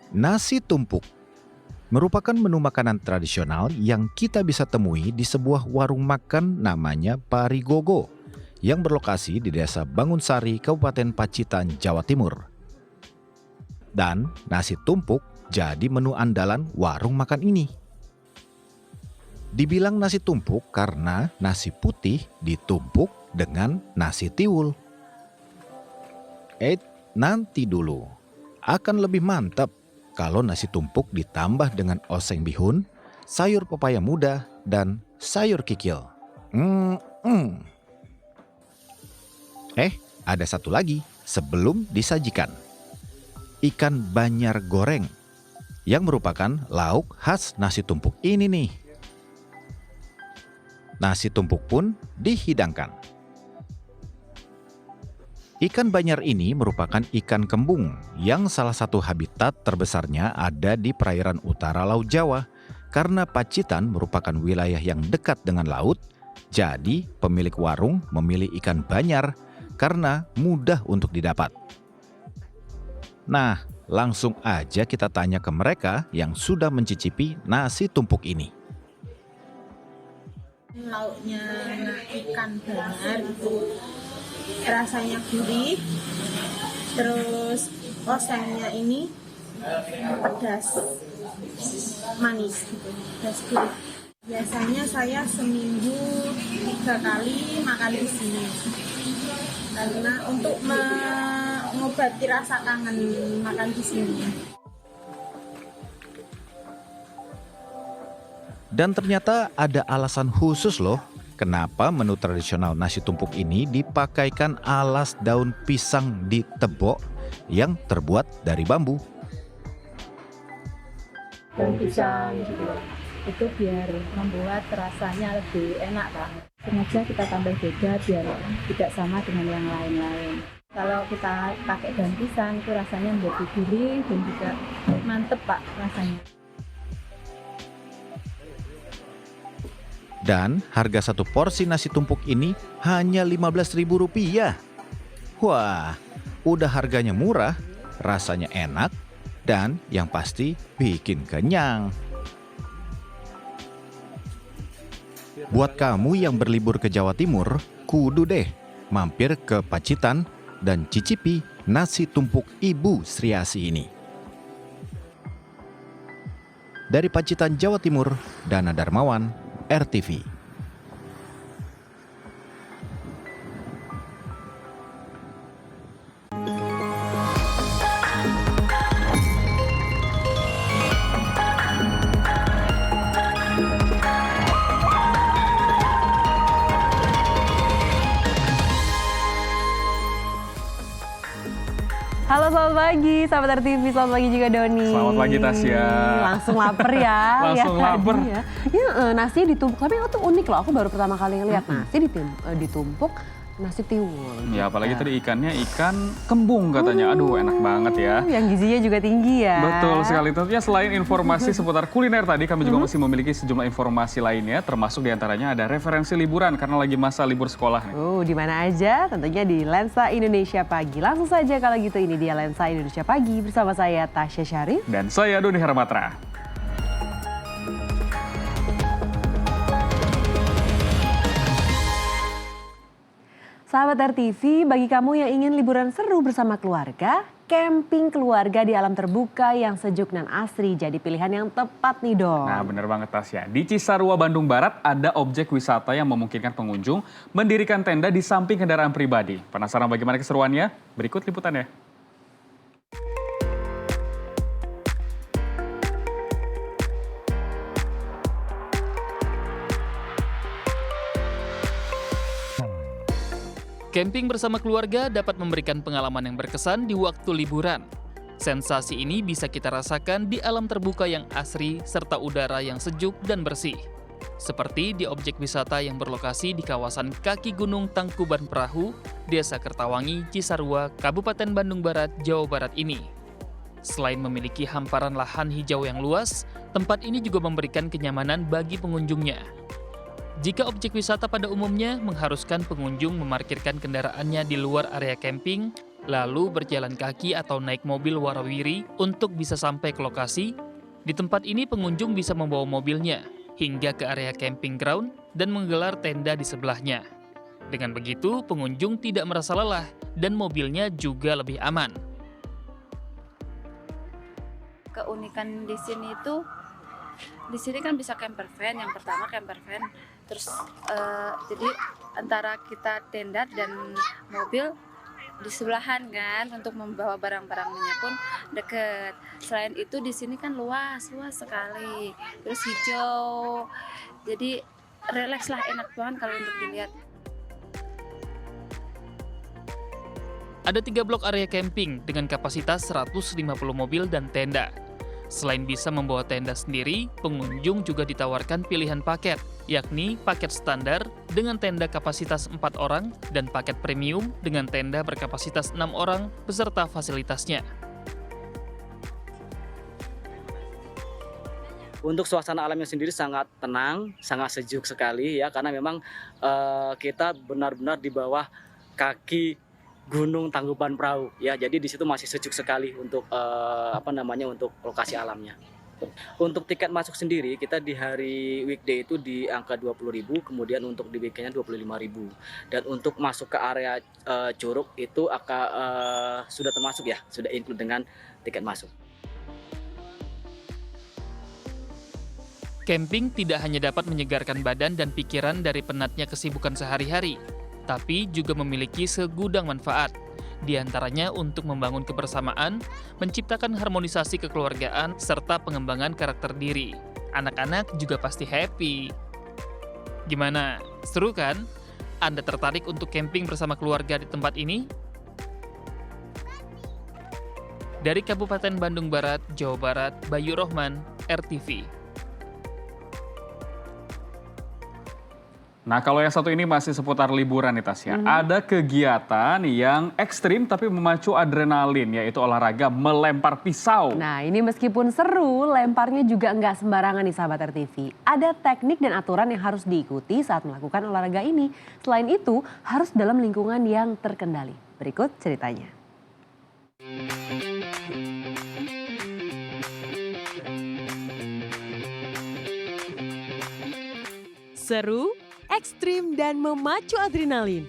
Nasi tumpuk merupakan menu makanan tradisional yang kita bisa temui di sebuah warung makan namanya Parigogo yang berlokasi di Desa Bangunsari, Kabupaten Pacitan, Jawa Timur. Dan nasi tumpuk jadi menu andalan warung makan ini. Dibilang nasi tumpuk karena nasi putih ditumpuk dengan nasi tiwul. Nanti dulu, akan lebih mantap kalau nasi tumpuk ditambah dengan oseng bihun, sayur pepaya muda, dan sayur kikil. Ada satu lagi sebelum disajikan. Ikan banyar goreng, yang merupakan lauk khas nasi tumpuk ini nih. Nasi tumpuk pun dihidangkan. Ikan banyar ini merupakan ikan kembung yang salah satu habitat terbesarnya ada di perairan utara Laut Jawa. Karena Pacitan merupakan wilayah yang dekat dengan laut, jadi pemilik warung memilih ikan banyar karena mudah untuk didapat. Nah, langsung aja kita tanya ke mereka yang sudah mencicipi nasi tumpuk ini. Lauknya ikan banyar itu rasanya gurih, terus osengnya ini pedas, manis gitu, pedas gurih. Biasanya saya seminggu 3 kali makan di sini, karena untuk mengobati rasa kangen makan di sini. Dan ternyata ada alasan khusus loh, kenapa menu tradisional nasi tumpuk ini dipakaikan alas daun pisang ditebok yang terbuat dari bambu. Daun pisang gitu, itu biar membuat rasanya lebih enak Pak. Sengaja kita tambah beda biar tidak sama dengan yang lain-lain. Kalau kita pakai daun pisang itu rasanya menjadi gurih dan juga mantep Pak rasanya. Dan harga satu porsi nasi tumpuk ini hanya Rp15.000. Wah, udah harganya murah, rasanya enak, dan yang pasti bikin kenyang. Buat kamu yang berlibur ke Jawa Timur, kudu deh mampir ke Pacitan dan cicipi nasi tumpuk Ibu Sriasi ini. Dari Pacitan, Jawa Timur, Dana Darmawan, RTV. Halo, selamat pagi sahabat RTV, selamat pagi juga Doni. Selamat pagi Tasya. Langsung lapar ya. Langsung lapar. Ya, nasi ditumpuk, tapi itu unik loh, aku baru pertama kali ngeliat nasi ditumpuk nasi tiwul. Ya apalagi tadi ikannya ikan kembung katanya. Aduh enak banget ya. Yang gizinya juga tinggi ya. Betul sekali. Tentunya selain informasi seputar kuliner tadi, kami juga masih memiliki sejumlah informasi lainnya. Termasuk diantaranya ada referensi liburan karena lagi masa libur sekolah nih. Di mana aja? Tentunya di Lensa Indonesia Pagi. Langsung saja kalau gitu, ini dia Lensa Indonesia Pagi bersama saya Tasya Syarif. Dan saya Doni Hermatra. Sahabat RTV, bagi kamu yang ingin liburan seru bersama keluarga, camping keluarga di alam terbuka yang sejuk dan asri jadi pilihan yang tepat nih dong. Nah bener banget Tasya, di Cisarua, Bandung Barat ada objek wisata yang memungkinkan pengunjung mendirikan tenda di samping kendaraan pribadi. Penasaran bagaimana keseruannya? Berikut liputannya. Camping bersama keluarga dapat memberikan pengalaman yang berkesan di waktu liburan. Sensasi ini bisa kita rasakan di alam terbuka yang asri serta udara yang sejuk dan bersih. Seperti di objek wisata yang berlokasi di kawasan kaki Gunung Tangkuban Perahu, Desa Kertawangi, Cisarua, Kabupaten Bandung Barat, Jawa Barat ini. Selain memiliki hamparan lahan hijau yang luas, tempat ini juga memberikan kenyamanan bagi pengunjungnya. Jika objek wisata pada umumnya mengharuskan pengunjung memarkirkan kendaraannya di luar area camping, lalu berjalan kaki atau naik mobil warawiri untuk bisa sampai ke lokasi. Di tempat ini pengunjung bisa membawa mobilnya hingga ke area camping ground dan menggelar tenda di sebelahnya. Dengan begitu, pengunjung tidak merasa lelah dan mobilnya juga lebih aman. Keunikan di sini itu, di sini kan bisa camper van. Yang pertama camper van, terus jadi antara kita tenda dan mobil di sebelahan kan, untuk membawa barang-barangnya pun deket. Selain itu di sini kan luas sekali, terus hijau, jadi relax lah, enak banget kalau untuk dilihat. Ada 3 blok area camping dengan kapasitas 150 mobil dan tenda. Selain bisa membawa tenda sendiri, pengunjung juga ditawarkan pilihan paket, yakni paket standar dengan tenda kapasitas 4 orang dan paket premium dengan tenda berkapasitas 6 orang beserta fasilitasnya. Untuk suasana alamnya sendiri sangat tenang, sangat sejuk sekali ya, karena memang kita benar-benar di bawah kaki Gunung Tangkuban Perahu ya, jadi di situ masih sejuk sekali untuk untuk lokasi alamnya. Untuk tiket masuk sendiri kita di hari weekday itu di angka 20.000, kemudian untuk di weekendnya 25.000. Dan untuk masuk ke area Curug itu sudah termasuk ya, sudah include dengan tiket masuk. Camping tidak hanya dapat menyegarkan badan dan pikiran dari penatnya kesibukan sehari-hari, tapi juga memiliki segudang manfaat. Di antaranya untuk membangun kebersamaan, menciptakan harmonisasi kekeluargaan, serta pengembangan karakter diri. Anak-anak juga pasti happy. Gimana? Seru kan? Anda tertarik untuk camping bersama keluarga di tempat ini? Dari Kabupaten Bandung Barat, Jawa Barat, Bayu Rohman, RTV. Nah, kalau yang satu ini masih seputar liburan nih Tasya. Ada kegiatan yang ekstrim tapi memacu adrenalin, yaitu olahraga melempar pisau. Nah, ini meskipun seru, lemparnya juga nggak sembarangan nih sahabat RTV. Ada teknik dan aturan yang harus diikuti saat melakukan olahraga ini. Selain itu, harus dalam lingkungan yang terkendali. Berikut ceritanya. Seru, ekstrim, dan memacu adrenalin.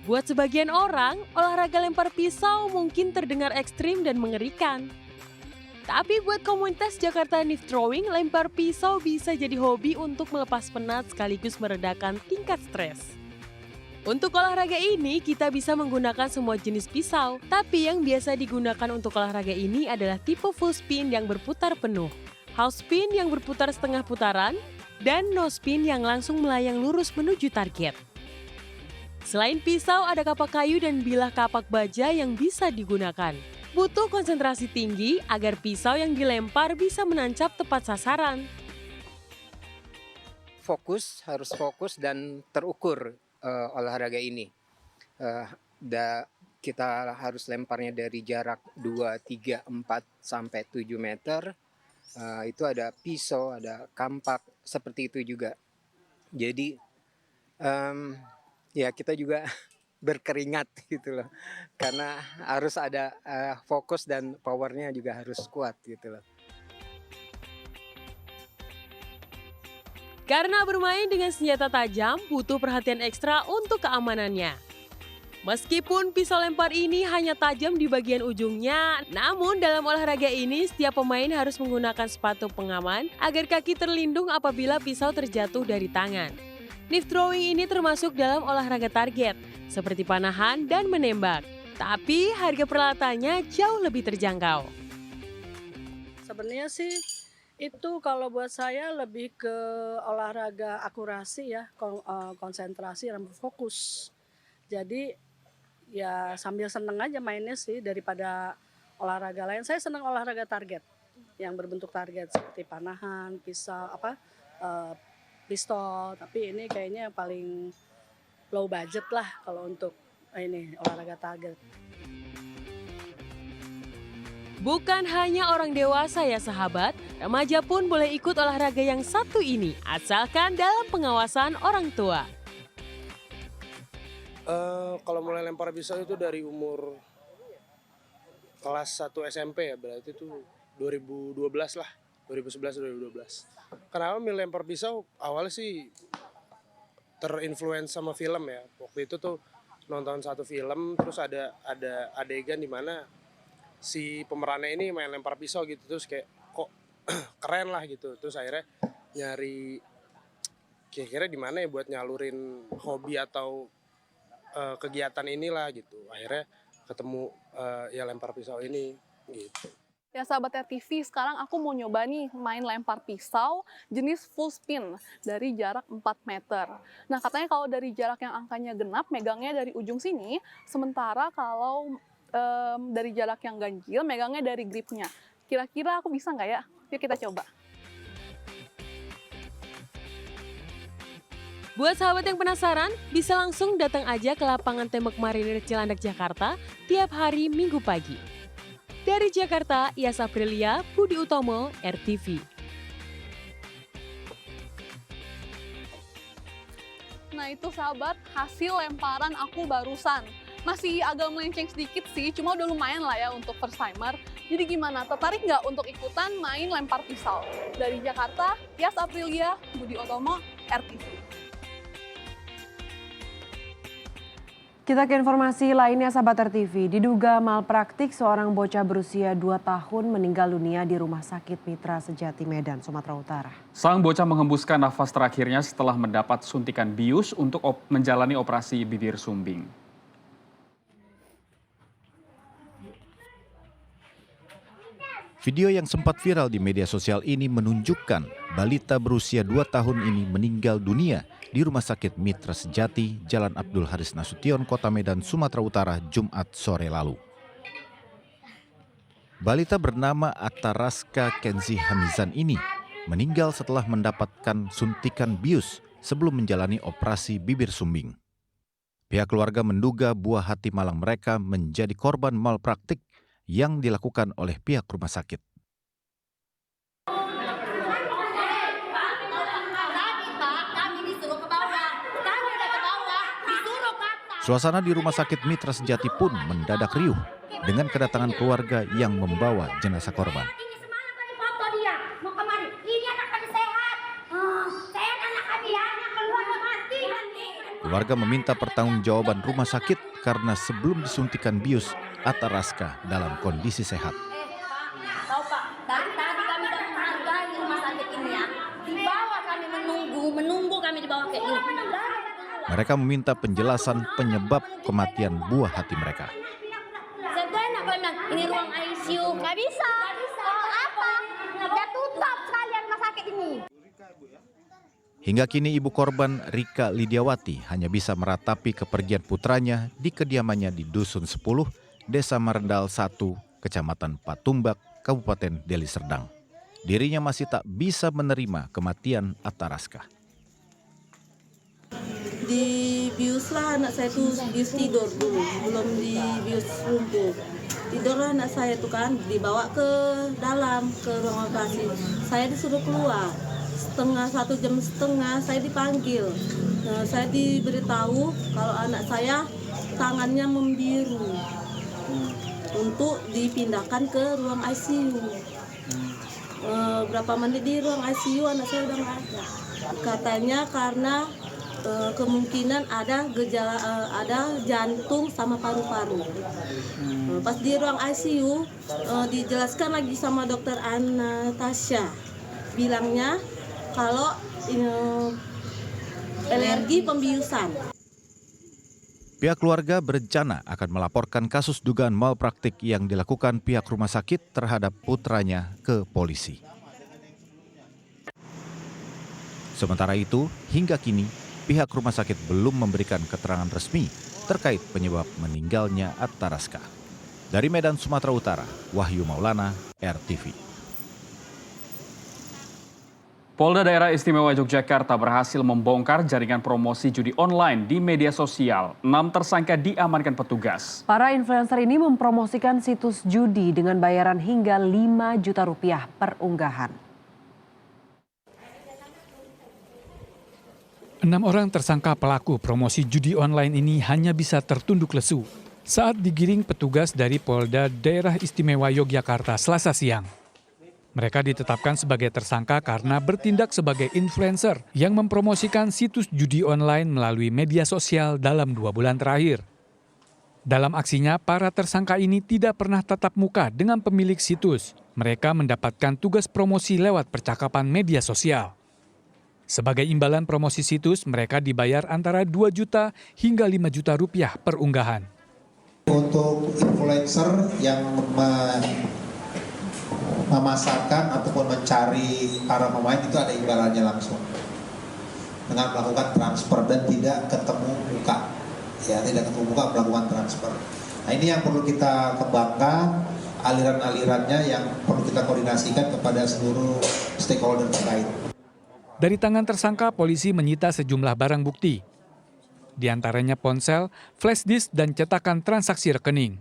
Buat sebagian orang, olahraga lempar pisau mungkin terdengar ekstrim dan mengerikan. Tapi buat komunitas Jakarta Knife Throwing, lempar pisau bisa jadi hobi untuk melepas penat sekaligus meredakan tingkat stres. Untuk olahraga ini, kita bisa menggunakan semua jenis pisau. Tapi yang biasa digunakan untuk olahraga ini adalah tipe full spin yang berputar penuh, half spin yang berputar setengah putaran, dan no spin yang langsung melayang lurus menuju target. Selain pisau, ada kapak kayu dan bilah kapak baja yang bisa digunakan. Butuh konsentrasi tinggi agar pisau yang dilempar bisa menancap tepat sasaran. Harus fokus dan terukur olahraga ini. Kita harus lemparnya dari jarak 2, 3, 4 sampai 7 meter. Itu ada pisau, ada kampak, seperti itu juga. Jadi ya kita juga berkeringat gitu loh, karena harus ada fokus dan powernya juga harus kuat gitu loh. Karena bermain dengan senjata tajam, butuh perhatian ekstra untuk keamanannya. Meskipun pisau lempar ini hanya tajam di bagian ujungnya, namun dalam olahraga ini setiap pemain harus menggunakan sepatu pengaman agar kaki terlindung apabila pisau terjatuh dari tangan. Knife throwing ini termasuk dalam olahraga target, seperti panahan dan menembak. Tapi harga peralatannya jauh lebih terjangkau. Sebenarnya sih itu kalau buat saya lebih ke olahraga akurasi ya, konsentrasi dan fokus. Jadi ya sambil seneng aja mainnya sih daripada olahraga lain. Saya senang olahraga target yang berbentuk target seperti panahan, pisau, pistol. Tapi ini kayaknya yang paling low budget lah kalau untuk ini olahraga target. Bukan hanya orang dewasa ya sahabat, remaja pun boleh ikut olahraga yang satu ini, asalkan dalam pengawasan orang tua. Kalau mulai lempar pisau itu dari umur kelas 1 SMP ya, berarti itu 2012 lah, 2011-2012. Kenapa milih lempar pisau? Awalnya sih terinfluence sama film ya. Waktu itu tuh nonton satu film, terus ada adegan di mana si pemerannya ini main lempar pisau gitu, terus kayak kok keren lah gitu. Terus akhirnya nyari kira-kira di mana ya buat nyalurin hobi atau kegiatan inilah gitu. Akhirnya ketemu ya lempar pisau ini gitu. Ya sahabat RTV, sekarang aku mau nyoba nih main lempar pisau jenis full spin dari jarak 4 meter. Nah katanya kalau dari jarak yang angkanya genap, megangnya dari ujung sini, sementara kalau dari jarak yang ganjil, megangnya dari gripnya. Kira-kira aku bisa nggak ya? Yuk kita coba. Buat sahabat yang penasaran, bisa langsung datang aja ke lapangan tembak Marinir Cilandak, Jakarta tiap hari Minggu pagi. Dari Jakarta, Yas Aprilia, Budi Utomo, RTV. Nah itu sahabat, hasil lemparan aku barusan. Masih agak melenceng sedikit sih, cuma udah lumayan lah ya untuk first timer. Jadi gimana, tertarik nggak untuk ikutan main lempar pisau? Dari Jakarta, Yas Aprilia, Budi Utomo, RTV. Kita ke informasi lainnya sahabat RTV. Diduga malpraktik seorang bocah berusia 2 tahun meninggal dunia di Rumah Sakit Mitra Sejati Medan, Sumatera Utara. Sang bocah menghembuskan nafas terakhirnya setelah mendapat suntikan bius untuk menjalani operasi bibir sumbing. Video yang sempat viral di media sosial ini menunjukkan balita berusia 2 tahun ini meninggal dunia di Rumah Sakit Mitra Sejati, Jalan Abdul Haris Nasution, Kota Medan, Sumatera Utara, Jumat sore lalu. Balita bernama Ataraska Kenzi Hamizan ini meninggal setelah mendapatkan suntikan bius sebelum menjalani operasi bibir sumbing. Pihak keluarga menduga buah hati malang mereka menjadi korban malpraktik yang dilakukan oleh pihak rumah sakit. Suasana di Rumah Sakit Mitra Sejati pun mendadak riuh dengan kedatangan keluarga yang membawa jenazah korban. Keluarga meminta pertanggungjawaban rumah sakit karena sebelum disuntikan bius, Ataraska dalam kondisi sehat. Tahu Pak, dari tadi kami sudah menghargai rumah sakit ini ya. Di bawah kami menunggu kami di bawah kayak ini. Mereka meminta penjelasan penyebab kematian buah hati mereka. Saya tuh enak kalau bilang, ini ruang ICU. Nggak bisa. Apa? Udah tutup sekalian rumah sakit ini. Hingga kini ibu korban Rika Lidiawati hanya bisa meratapi kepergian putranya di kediamannya di Dusun 10, Desa Marendal 1, Kecamatan Patumbak, Kabupaten Deli Serdang. Dirinya masih tak bisa menerima kematian Ataraska. Di bius lah anak saya tuh bius tidur dulu, belum di bius lumpuh. Tidurlah anak saya tuh kan, dibawa ke dalam, ke ruang operasi. Saya disuruh keluar, 1,5 jam saya dipanggil. Nah, saya diberitahu kalau anak saya tangannya membiru untuk dipindahkan ke ruang ICU. Berapa menit di ruang ICU anak saya udah nggak ada. Katanya karena kemungkinan ada gejala ada jantung sama paru-paru. Pas di ruang ICU dijelaskan lagi sama dokter Anastasia, bilangnya kalau alergi pembiusan. Pihak keluarga berencana akan melaporkan kasus dugaan malpraktik yang dilakukan pihak rumah sakit terhadap putranya ke polisi. Sementara itu, hingga kini pihak rumah sakit belum memberikan keterangan resmi terkait penyebab meninggalnya Ataraska. Dari Medan, Sumatera Utara, Wahyu Maulana, RTV. Polda Daerah Istimewa Yogyakarta berhasil membongkar jaringan promosi judi online di media sosial. 6 tersangka diamankan petugas. Para influencer ini mempromosikan situs judi dengan bayaran hingga 5 juta rupiah per unggahan. 6 orang tersangka pelaku promosi judi online ini hanya bisa tertunduk lesu saat digiring petugas dari Polda Daerah Istimewa Yogyakarta Selasa siang. Mereka ditetapkan sebagai tersangka karena bertindak sebagai influencer yang mempromosikan situs judi online melalui media sosial dalam 2 bulan terakhir. Dalam aksinya, para tersangka ini tidak pernah tatap muka dengan pemilik situs. Mereka mendapatkan tugas promosi lewat percakapan media sosial. Sebagai imbalan promosi situs, mereka dibayar antara 2 juta hingga 5 juta rupiah per unggahan. Untuk influencer yang memasarkan ataupun mencari para pemain itu ada imbalannya langsung. Dengan melakukan transfer dan tidak ketemu muka. Ya, tidak ketemu muka melakukan transfer. Nah, ini yang perlu kita kembangkan, aliran-alirannya yang perlu kita koordinasikan kepada seluruh stakeholder terkait. Dari tangan tersangka, polisi menyita sejumlah barang bukti. Di antaranya ponsel, flash disk, dan cetakan transaksi rekening.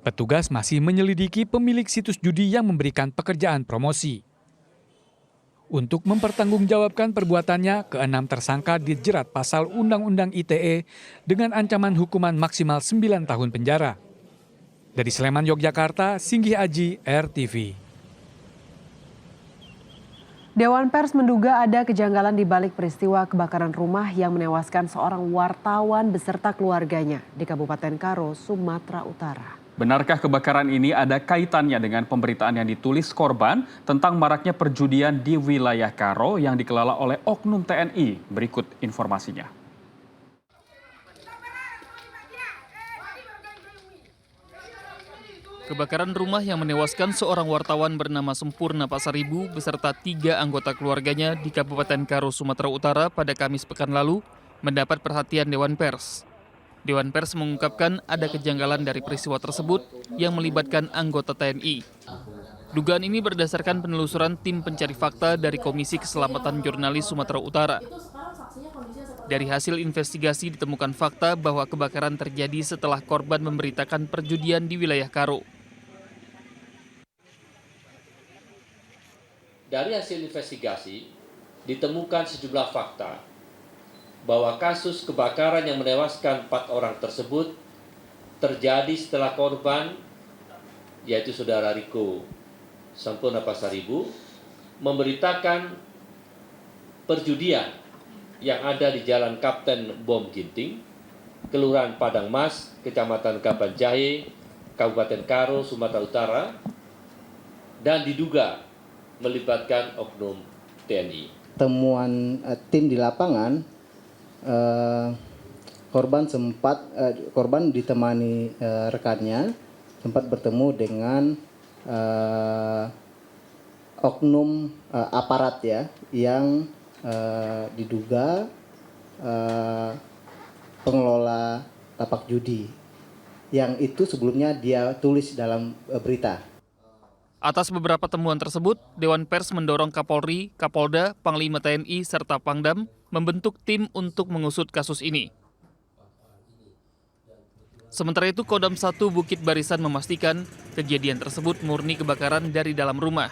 Petugas masih menyelidiki pemilik situs judi yang memberikan pekerjaan promosi. Untuk mempertanggungjawabkan perbuatannya, ke-6 tersangka dijerat pasal Undang-Undang ITE dengan ancaman hukuman maksimal 9 tahun penjara. Dari Sleman, Yogyakarta, Singgih Aji, RTV. Dewan Pers menduga ada kejanggalan di balik peristiwa kebakaran rumah yang menewaskan seorang wartawan beserta keluarganya di Kabupaten Karo, Sumatera Utara. Benarkah kebakaran ini ada kaitannya dengan pemberitaan yang ditulis korban tentang maraknya perjudian di wilayah Karo yang dikelola oleh oknum TNI? Berikut informasinya. Kebakaran rumah yang menewaskan seorang wartawan bernama Sempurna Pasaribu beserta 3 anggota keluarganya di Kabupaten Karo, Sumatera Utara pada Kamis pekan lalu mendapat perhatian Dewan Pers. Dewan Pers mengungkapkan ada kejanggalan dari peristiwa tersebut yang melibatkan anggota TNI. Dugaan ini berdasarkan penelusuran tim pencari fakta dari Komisi Keselamatan Jurnalis Sumatera Utara. Dari hasil investigasi ditemukan fakta bahwa kebakaran terjadi setelah korban memberitakan perjudian di wilayah Karo. Dari hasil investigasi ditemukan sejumlah fakta bahwa kasus kebakaran yang menewaskan 4 orang tersebut terjadi setelah korban, yaitu saudara Riko Sempurna Pasaribu, memberitakan perjudian yang ada di Jalan Kapten Bom Ginting, Kelurahan Padang Mas, Kecamatan Kabanjahe, Kabupaten Karo, Sumatera Utara, dan diduga melibatkan oknum TNI. Temuan tim di lapangan, korban ditemani rekannya sempat bertemu dengan oknum aparat ya yang diduga pengelola tapak judi yang itu sebelumnya dia tulis dalam berita. Atas beberapa temuan tersebut, Dewan Pers mendorong Kapolri, Kapolda, Panglima TNI, serta Pangdam membentuk tim untuk mengusut kasus ini. Sementara itu, Kodam 1 Bukit Barisan memastikan kejadian tersebut murni kebakaran dari dalam rumah.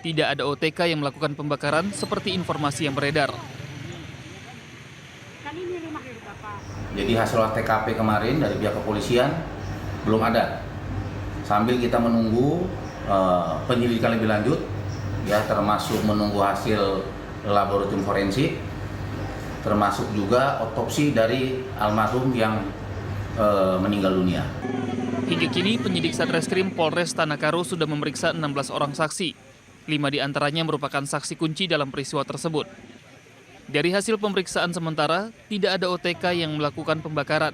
Tidak ada OTK yang melakukan pembakaran seperti informasi yang beredar. Jadi hasil olah TKP kemarin dari pihak kepolisian belum ada. Sambil kita menunggu penyelidikan lebih lanjut, ya termasuk menunggu hasil laboratorium forensik, termasuk juga otopsi dari almarhum yang meninggal dunia. Hingga kini penyidik Satreskrim Polres Tanah Karo sudah memeriksa 16 orang saksi. 5 diantaranya merupakan saksi kunci dalam peristiwa tersebut. Dari hasil pemeriksaan sementara, tidak ada OTK yang melakukan pembakaran.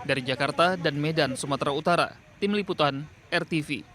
Dari Jakarta dan Medan, Sumatera Utara, Tim Liputan RTV.